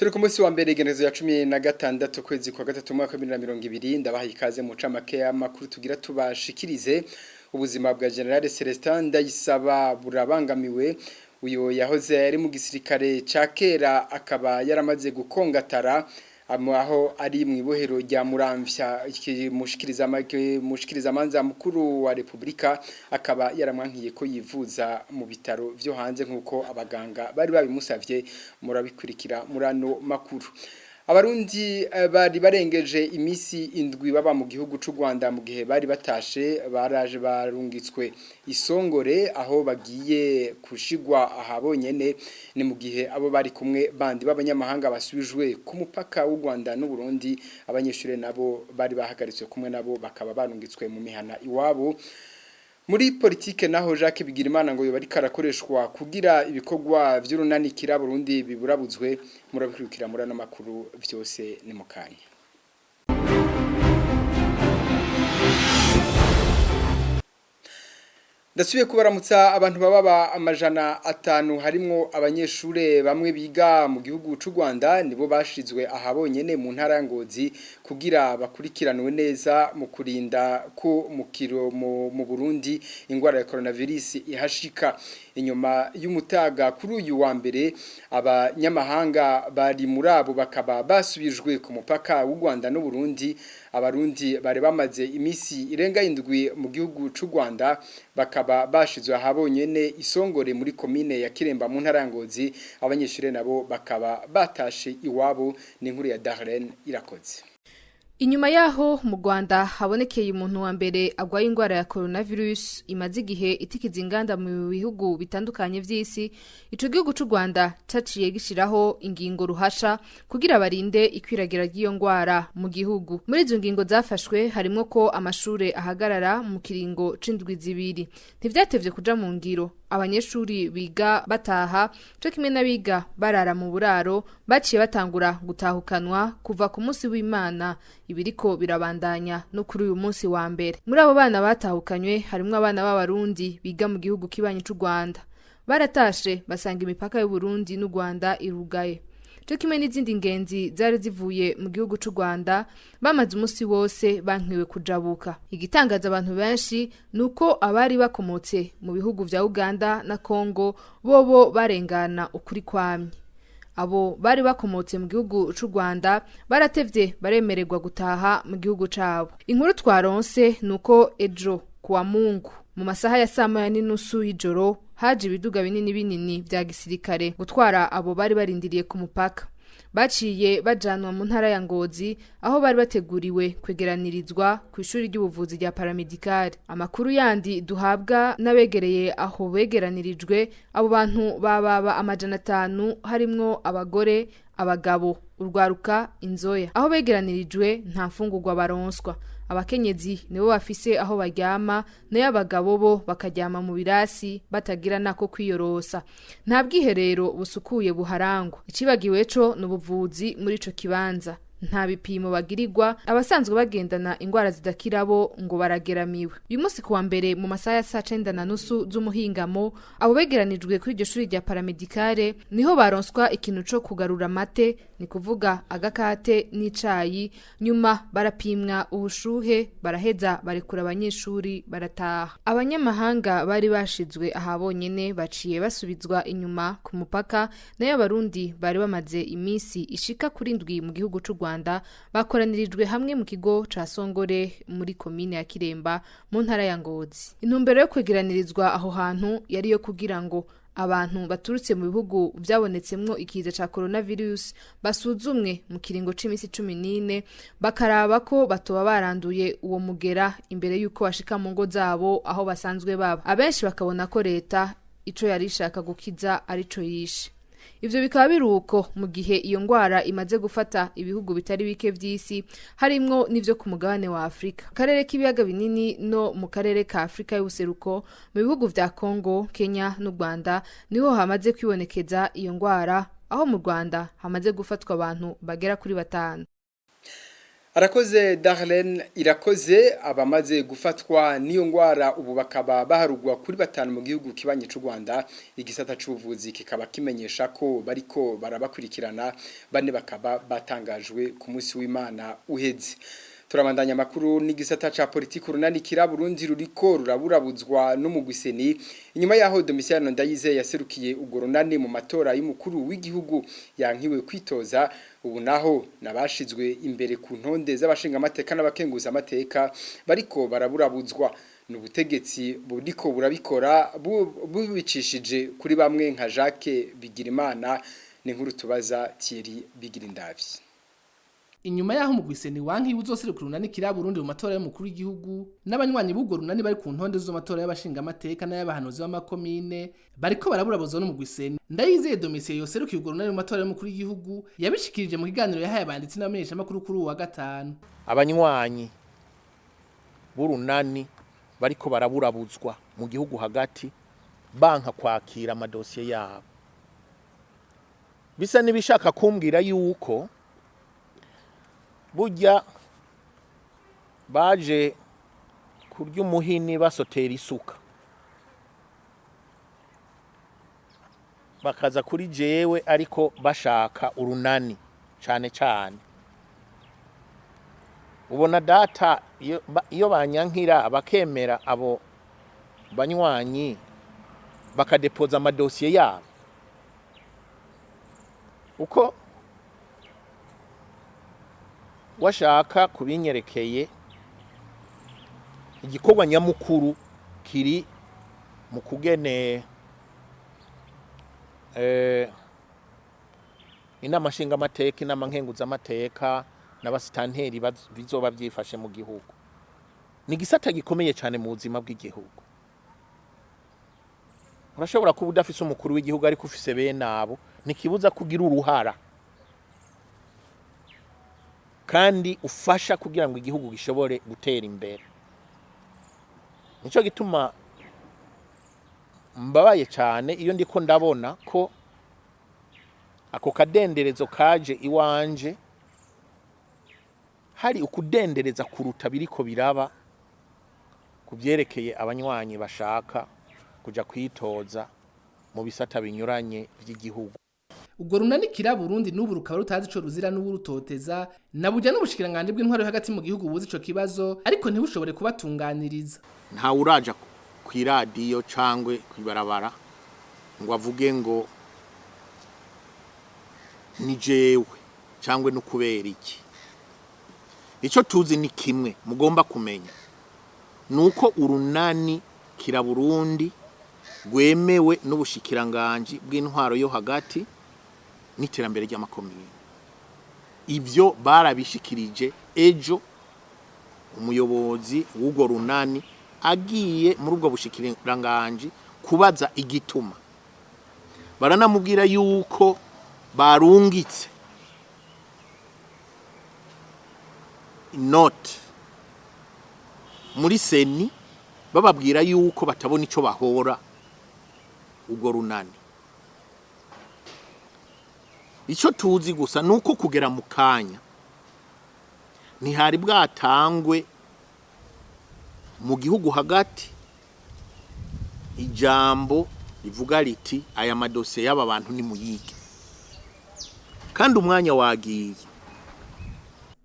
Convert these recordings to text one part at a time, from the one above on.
Turi ku munsi wa mbere igenezo ya 16 kwezi kwa gatatu mwaka 2020 ndabaha ikaze mu camake y'amakuru tugira tubashikirize. Ubuzima bwa General Celestin Ndayisaba burabangamiwe, uyo yahoze ari mu gisirikare ca kera akaba yaramaze gukongatara aho ari mu ibohero rya Muramvya. Mushikiriza manza mukuru wa Republika akaba yaramwankiye ko yivuza mu bitaro vyo hanze nkuko abaganga bari babimusavye. Murabikurikira murano makuru. Abarundi bari barengeje imisi indwi baba mu gihugu c'u Rwanda mu gihe bari batashe baraje barungitswe Isongore aho bagiye kushigwa ahabonyene. Ni mu gihe abo bari kumwe bandi b'abanyamahanga basubijwe ku mupaka w'u Rwanda n'u Burundi. Abanyeshure nabo bari bahagaritswe kumwe nabo bakaba barungitswe mu mihana iwabo. Muri politike naho Jacques Bigirimana ngo yoba ari karakoreshwa kugira ibikorwa vy'urunanikira Burundi biburabuzwe. Murabikurikira murano makuru vyose ni mukanya. Ndasubiye kubaramutsa abantu baba amajana 5 harimwo abanyeshure bamwe biga mu gihugu c'u Rwanda nibo bashizwe ahabonyene mu ntara ya Ngozi kugira bakurikiranwe neza mu kurinda ko mu Burundi ingwara ya coronavirus ihashika. Inyuma y'umutaga kuri uyu wa mbere abanyamahanga bari muri abo bakaba basubijwe ku mupaka w'u Rwanda n'u Burundi. Abarundi bari bamaze imisi irenga indwi mu gihugu c'u Rwanda bakaba bashizwe ahabonyene Isongore muri komine ya Kiremba mu ntara ya Ngozi. Abanyeshure nabo bakaba batashe iwabo. Ni inkuru ya Darlene Irakoze. Inyuma yaho mu Rwanda habonekeye umuntu wa mbere agwaye ingwara ya coronavirus imaze igihe itikiza inganda mu bihugu bitandukanye vy'isi, ico gihugu c'u Rwanda caciye gishiraho ingingo ruhasha kugira barinde ikwiragira ry'iyo ngwara mu gihugu. Muri izo ngingo zafashwe harimo ko amashure ahagarara mu kiringo c'indwi zibiri. Ntivyatevye kuja mu ngiro. Abanyeshuri biga bataha cyo kimwe n'abiga barara mu buraro baciye batangura gutahukanwa kuva ku munsi w'Imana. Ibiriko birabandanya no kuri uyu munsi wa mbere. Muri abo bana batahukanywe harimo abana b'abarundi biga mu gihugu kibanyi c'u Rwanda. Baratashe basanga imipaka y'u Burundi n'u Rwanda irugaye. Cyo kimwe n'izindi ngenzi zari zivuye mu gihugu c'u Rwanda bamaze umunsi wose bankiwe kujabuka. Igitangaza abantu benshi nuko abari bakomotse mu bihugu vya Uganda na Kongo bobo barengana ukuri kwamye. Abo bari bakomotse mu gihugu c'u Rwanda baratevye baremererwa gutaha mu gihugu cabo. Inkuru twaronse nuko ejo kuwa Mungu mu masaha ya 9:30 y'ijoro haje ibiduga binini vya gisirikare gutwara abo bari barindiriye ku mupaka. Baciye bajanwa mu ntara ya Ngozi aho bari bateguriwe kwegeranirizwa ku ishuri ry'ubuvuzi rya paramedical. Amakuru yandi duhabwa n'abegereye aho begeranirijwe abo bantu baba amajana 5 harimwo abagore, abagabo, urwaruka, inzoya. Aho begeranirijwe nta mfungurwa baronswa. Abakenyezi nibo bafise aho baryama nayo abagabo bo bakaryama mu birasi batagira nako kwiyorosa. Nta bwiherero busukuye buharangwa. Icibagiwe co n'ubuvuzi muri ico kibanza. Nta bipimo bagirirwa abasanzwe bagendana ingwara zidakirabo ngo barageramiwe. Uyu munsi kuwa mbere mu masaha ya 9:30 z'umuhingamo abo begeranijwe kuri iryo shuri rya paramedicale niho baronswa ikintu co kugarura mate, ni kuvuga agakate n'icayi. Nyuma barapimwa ubushuhe baraheza barekura abanyeshuri barataha. Abanyamahanga bari bashizwe ahabonyene baciye basubizwa inyuma ku mupaka nayo abarundi bari bamaze imisi ishika kuri ndwi mu gihugu c'u Rwanda bakoranirijwe hamwe mu kigo ca Songore muri komine ya Kiremba mu ntara ya Ngozi. Intumbero yo kwegeranirizwa aho hantu yari yo kugira ngo abantu baturutse mu bihugu vyabonetsemwo ikiza ca coronavirus basuzumwe mu kiringo c'imisi 14 bakaraba ko batoba baranduye uwo mugera imbere yuko bashika mu ngo zabo aho basanzwe baba. Abenshi bakabona ko leta ico yari ishaka gukiza arico yishe. Ivyo bikaba biruko mu gihe iyo ngwara imaze gufata ibihugu bitari bike vy'isi harimwo n'ivyo ku mugabane wa Afrika. Karere k'ibiyaga binini no mu karere ka Afrika y'ubuseruko mu bihugu vya Kongo, Kenya n'u Rwanda niho hamaze kwibonekeza iyo ngwara, aho mu Rwanda hamaze gufatwa abantu bagera kuri 5. Arakoze Darlene irakoze abamaze gufatwa niyo ngwara ubu bakaba baharugwa kuri 5 mu gihugu kibanye cy'u Rwanda igisata c'ubuvuzi kikaba kimenyesha ko bariko barabakurikirana bane bakaba batangajwe ku munsi w'Imana uheze. Turabandanya makuru n'igisata ca politiki runanikira Burundi ruriko ruraburabuzwa n'umugwiseni inyuma yaho Domitiano Ndayize yaserukiye ugoronane mu matora y'umukuru w'igihugu yankiwe kwitoza ubu naho nabashizwe imbere ku ntonde z'abashinga amateka n'abakenguza amateka bariko baraburabuzwa n'ubutegetsi buriko burabikora bubicishije kuri bamwe nka Jacques Bigirimana n'inkuru tubaza Thierry Bigirindavyi. Inyuma yaho umugwiseni wanki uzoserukira unanikira Burundi mu matora y'umukuru w'igihugu n'abanywanyi b'ugo runani bari ku ntonde zo matora y'abashinga amateka n'abahanuzi b'amakomine bariko baraburabuzwa n'umugwiseni. Ndayizeye Domitien yoserukiye ugo runani mu matora y'umukuru w'igihugu yabishikirije mu kiganiro yahaye abanditsi n'abamenyesha makuru kuri uwa gatanu. Abanywanyi b'urunani bariko baraburabuzwa mu gihugu hagati banka kwakira amadosiye yabo. Bisa nibishaka kumbwira yuko burya baje kurya umuhini basotera isuka bakaza kuri jewe ariko bashaka urunani cyane cyane. Ubona data iyo banyankira bakemera abo banywanyi bakadepoza amadosiye yabo uko washaka kubinyerekeye igikorwa nyamukuru kiri mu kugene inama nshinga amateka inama nkenguza amateka n'abasitanteri bizoba byifashe mu gihugu. Ni gisata gikomeye cyane mu buzima bw'igihugu. Urashobora kuba udafise umukuru w'igihugu ariko ufise bene abo nikibuza kugira uruhara kandi ufasha kugira ngo igihugu gishobore gutera imbere. Nico gituma mbabaye cyane iyo ndiko ndabona ko ako kadenderezo kaje iwanje hari ukudendereza kuruta biriko biraba kubyerekeye abanywanyi bashaka kuja kwitoza mu bisata binyuranye by'igihugu. Ugo runanikira Burundi n'ubu rukaba rutazi ico ruzira n'uburutoteza nabujya n'ubushikiranganje bw'intwaro hagati mu gihugu buzi ico kibazo ariko ntibushobore kubatunganiriza. Nta uraja ku radio cangwe kwibarabara ngo avuge ngo ni jewe cangwe no kubera iki. Ico tuzi ni kimwe mugomba kumenya nuko urunani kira Burundi gwemewe n'ubushikiranganje bw'intwaro yo hagati n'iterambere ry'amakomine. Ivyo barabishikirije ejo umuyobozi w'ugo runani agiye muri ubwo bushikiranganje kubaza igituma. Baranamubwira yuko barungitse note muri seni bababwira yuko batabona ico bahora ugo runani. Ico tuzi gusa nuko kugera mu kanya ntihari bwatangwe mu gihugu hagati ijambo rivuga riti aya madosiye y'aba bantu ni muyige kandi umwanya wagiye.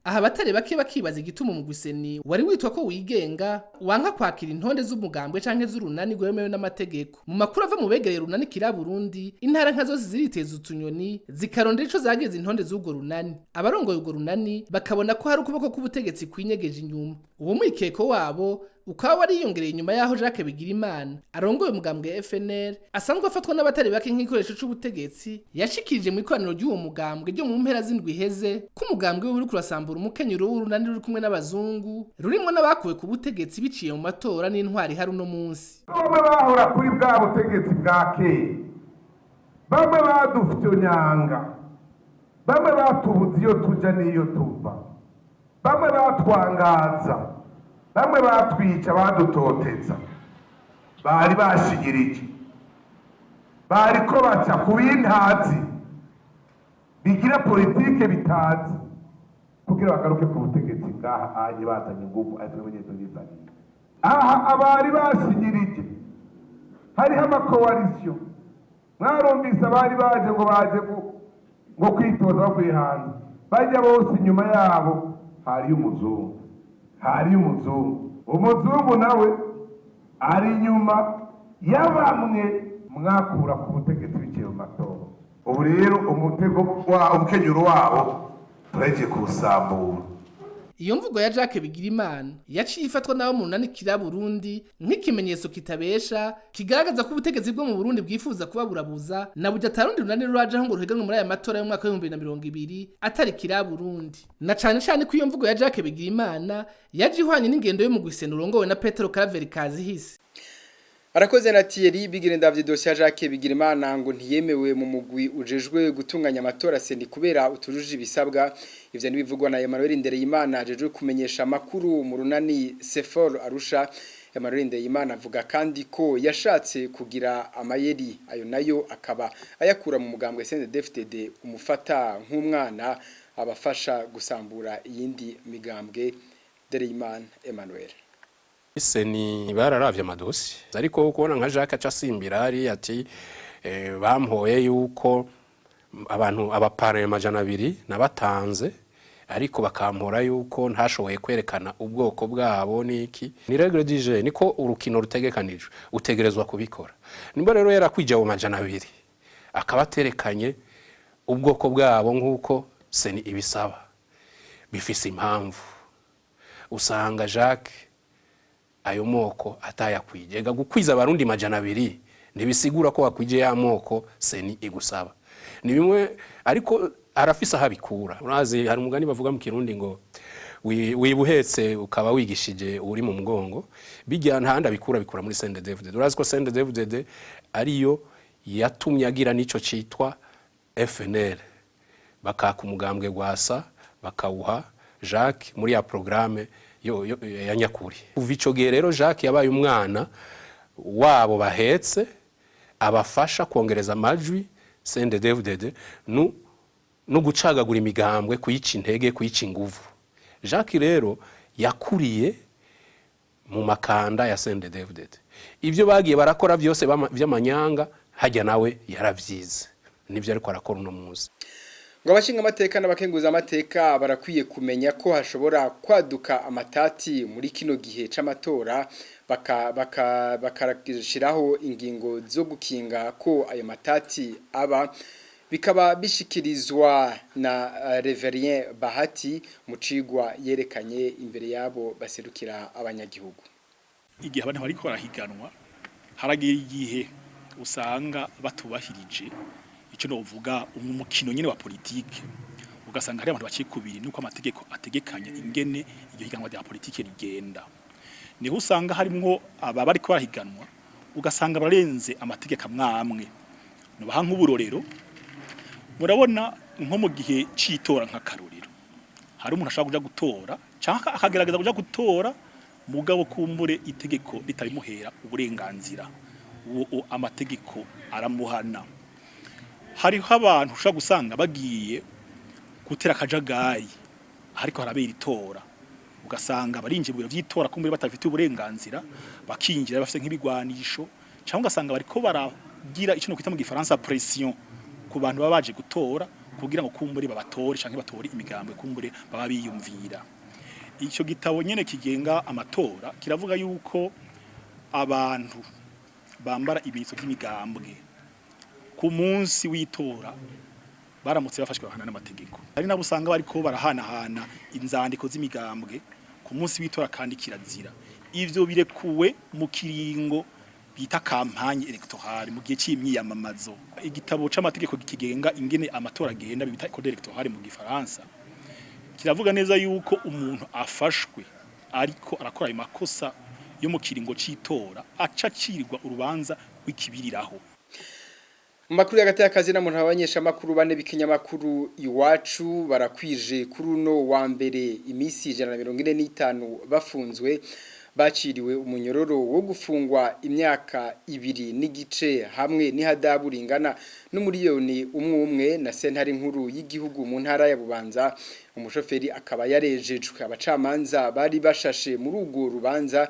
Aha batari bake bakibaza igituma umugwiseni wari witwa ko wigenga wanka kwakira intonde z'umugambwe canke z'urunani gwemewe n'amategeko. Mu makuru ava mu begereye runanikira Burundi intara nka zose ziriteza utunyoni zikarondera ico zageze intonde z'ugo runani. Abarongoye ugo runani bakabona ko hari ukuboko k'ubutegetsi kwinyegeje inyuma. Uwo mwikeko wabo ukaba wariyongereye inyuma yaho Jacques Bigirimana arongoye umugambwe FNL asanzwe afatwa n'abatari bake nk'ikoresho c'ubutegetsi yashikirije mu ikoraniro ry'uwo mugambwe ryo mu mpera z'indwi heze ko umugambwe uri kurasambura umukenyero w'urunani ruri kumwe n'abazungu rurimo n'abakuwe ku butegetsi biciye mu matora n'intwari hari uno munsi. Bamwe bahora kuri bwa butegetsi bwa kera, bamwe badufyonyanga, bamwe batubuza iyo tuja n'iyo tuva, bamwe batwangaza, bamwe batwica badutoteza, bari bashigirije, bariko baca ku bintazi bigira politike bitazi kugira bagaruke ku butegetsi bwaha anye bazanye ingufu ari twe nyine tuzizaniye aha abari basinyirije hariho amakoalisiyo mwarumvise abari baje ngo kwitoza bavuye hanze bajya bose inyuma yabo hariyo umuzungu nawe ari inyuma ya bamwe mwakura ku butegetsi biciye mu matora ubu rero umukenyero wabo turagiye kuwusambura. Iyo mvugo ya Jacques Bigirimana yaciye ifatwa nabo mu runani Burundi nk'ikimenyetso kitabesha kigaragaza ko ubutegetsi bwo mu Burundi bwifuza kubaburabuza na burya tarundi runani ruraje ngo ruheganwe muri aya matora yo mwaka wa 2020 atari Burundi. Na cane ko iyo mvugo ya Jacques Bigirimana yaje ihwanye n'ingendo yo mu gwisena urongowe na Petero Karaveri Kazihise. Arakoze na Thierry Bigire Ndavye dossier Jacques Bigirimana ngo ntiyemewe mu mugwi ujejwe gutunganya amatora seni kubera utujuje ibisabwa ivyo nibivugwa na Emmanuel Ndereyimana ajejwe kumenyesha makuru mu runani Sefor Arusha. Emmanuel Ndereyimana avuga kandi ko yashatse kugira amayeri ayo nayo akaba ayakura mu mugambwe CNDD-FDD umufata nk'umwana abafasha gusambura iyindi migambwe. Ndereyimana Emmanuel Seni bararavye amadosi ariko ukubona nka Jacques acasimbira ari ati bampoye yuko abantu abapare majana 2 nabatanze ariko bakampora yuko ntashoboye kwerekana ubwoko bwabo niki ni règle du jeu niko urukino rutegekanijwe utegerezwa kubikora nimba rero yarakwije abo majana 2 akabaterekanye ubwoko bwabo nkuko seni ibisaba bifise impamvu usanga Jacques ayo moko atayakwijega gukwiza abarundi majana 2 nibisigura ko wakwije ya moko seni igusaba ni bimwe ariko arafisa habikura urazi hari umugani bavuga mu kirundi ngo wibuhetse ukaba wigishije uri mu mugongo bijya ntahanda bikura muri CNDD-FDD urazi ko CNDD-FDD ariyo yatumye agira nico citwa FNL bakaka umugambwe gwasa bakawuha Jacques muri ya programme ya nyakuri kuva ico gihe rero Jacques yabaye umwana wabo bahetse abafasha kongereza amajwi CNDD-FDD no gucagagura imigambwe kuyica intege kuyica inguvu. Jacques rero yakuriye mu makanda ya CNDD-FDD ivyo bagiye barakora byose by'amanyanga hajya nawe yaravyize nivyo ariko arakora uno munsi. Ngo abashinga amateka n'abakenguza amateka barakwiye kumenya ko hashobora kwaduka amatati muri kino gihe c'amatora bakarashiraho ingingo zo gukinga ko ayo matati aba bikaba bishikirizwa na Reverien Bahati mu cigwa yerekanye imbere yabo baserukira abanyagihugu. Igihe abantu bariko barahiganwa haragira igihe usanga batubahirije icyo novuga umukino nyene wa politike ugasanga hari abantu bakikubiri nuko amategeko ategekanya ingene iryo higanwa rya politike rigenda niho usanga harimwo aba bari ko barahiganwa ugasanga barenze amategeko amwamwe no baha nk'uburorero murabona nko mu gihe citora nka karorero hari umuntu ashaka kuja gutora cyangwa akagerageza kuja gutora mugabo kumbure itegeko ritarimuhera uburenganzira uwo amategeko aramuhana hariho abantu ushaka gusanga bagiye gutera akajagari ariko harabera itora ugasanga barinje biro vyitora kumbure batafite uburenganzira bakinjira bafite nk'ibigwanisho cyangwa ugasanga bariko baragira ico no kwita mu gifaransa pression ku bantu babaje gutora kugira ngo kumbure babatore canke batore imigambwe kumbure baba biyumvira. Ico gitabo nyene kigenga amatora kiravuga yuko abantu bambara ibitso by'imigambwe ku munsi w'itora baramutse bafashwe bahana n'amategeko. Ari nabo usanga bariko barahanahana inzandiko z'imigambwe ku munsi w'itora kandi kirazira. Ivyo birekuwe mu kiringo bita kampanye electorale mu gihe c'imyiyamamazo. Igitabo c'amategeko kigenga ingene amatora agenda bita code electorale mu gifaransa kiravuga neza yuko umuntu afashwe ariko arakora ayo makosa yo mu kiringo c'itora acacirirwa urubanza w'ikibiriraho. Makuru y'agati y'akazi na muntu abanyesha makuru bane b'ikinyamakuru Iwacu barakwije kuri uno wa mbere imisi 145 bafunzwe baciriwe umunyororo wo gufungwa imyaka 2 n'igice hamwe n'ihadabu ringana n'umuriyoni umwe na sentare nkuru y'igihugu mu ntara ya Bubanza. Umushoferi akaba yarejejwe. Abacamanza bari bashashe muri urwo rubanza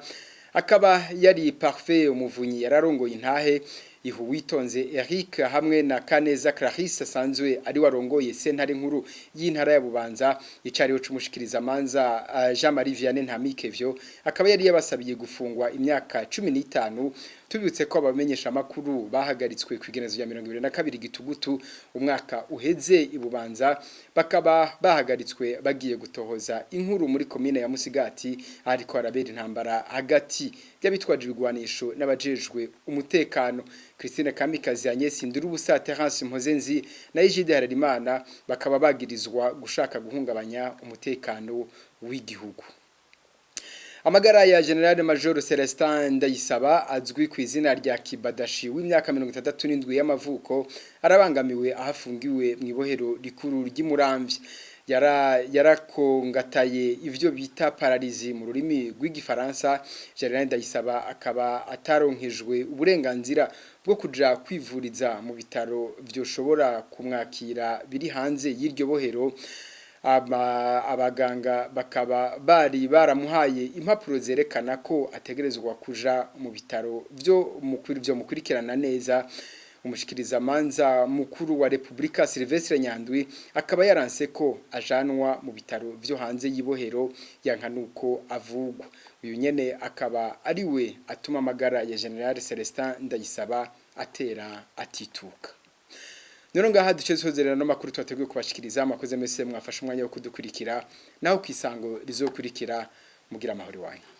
akaba yari Parfait Umuvunyi yararongoye intahe, Ihuwitonze Eric hamwe na Kaneza Clarisse asanzwe ari warongoye sentare nkuru y'intara ya Bubanza. Icariho c'umushikiriza manza Jean Marie Vianney Ntamikevyo akaba yari yabasabiye gufungwa imyaka 15. Tubibutse ko abamenyesha makuru bahagaritswe kwigenezo ya 22 Gitugutu umwaka uheze ibubanza, bakaba bahagaritswe bagiye gutohoza inkuru muri komine ya Musigati ariko arabera intambara hagati y'abitwaje ibigwanisho n'abajejwe umutekano. Christine Kamikazi, Agnes Ndirubusa, Terence Mpozenzi na Egide Hararimana bakaba bagirizwa gushaka guhungabanya umutekano w'igihugu. Amagara ya General Major Celestin Ndayisaba azwi ku izina rya Kibadashi w'imyaka 67 y'amavuko arabangamiwe ahafungiwe mu ibohero rikuru ry'Imuramvya. Yarakongataye ivyo bita paralizi mu rurimi rw'igifaransa. General Ndayisaba akaba ataronkejwe uburenganzira bwo kuja kwivuriza mu bitaro byoshobora kumwakira biri hanze y'iryo bohero. Abaganga bakaba bari baramuhaye impapuro zerekana ko ategerezwa kuja mu bitaro byo mukurikirana neza. Umushikiriza manza mukuru wa Republika Silvestre Nyandwi akaba yaranse ko ajanwa mu bitaro byo hanze yibohero yankanuko avugwa. Uyu nyene akaba ari we atuma amagara ya General Celestin Ndayisaba atera atituka. None ngaha duce sozerera no makuru twateguye kubashikiriza. Makoze mese mwafasha umwanya wo kudukurikira naho kwisango rizokurikira. Mugira amahoro wanyu.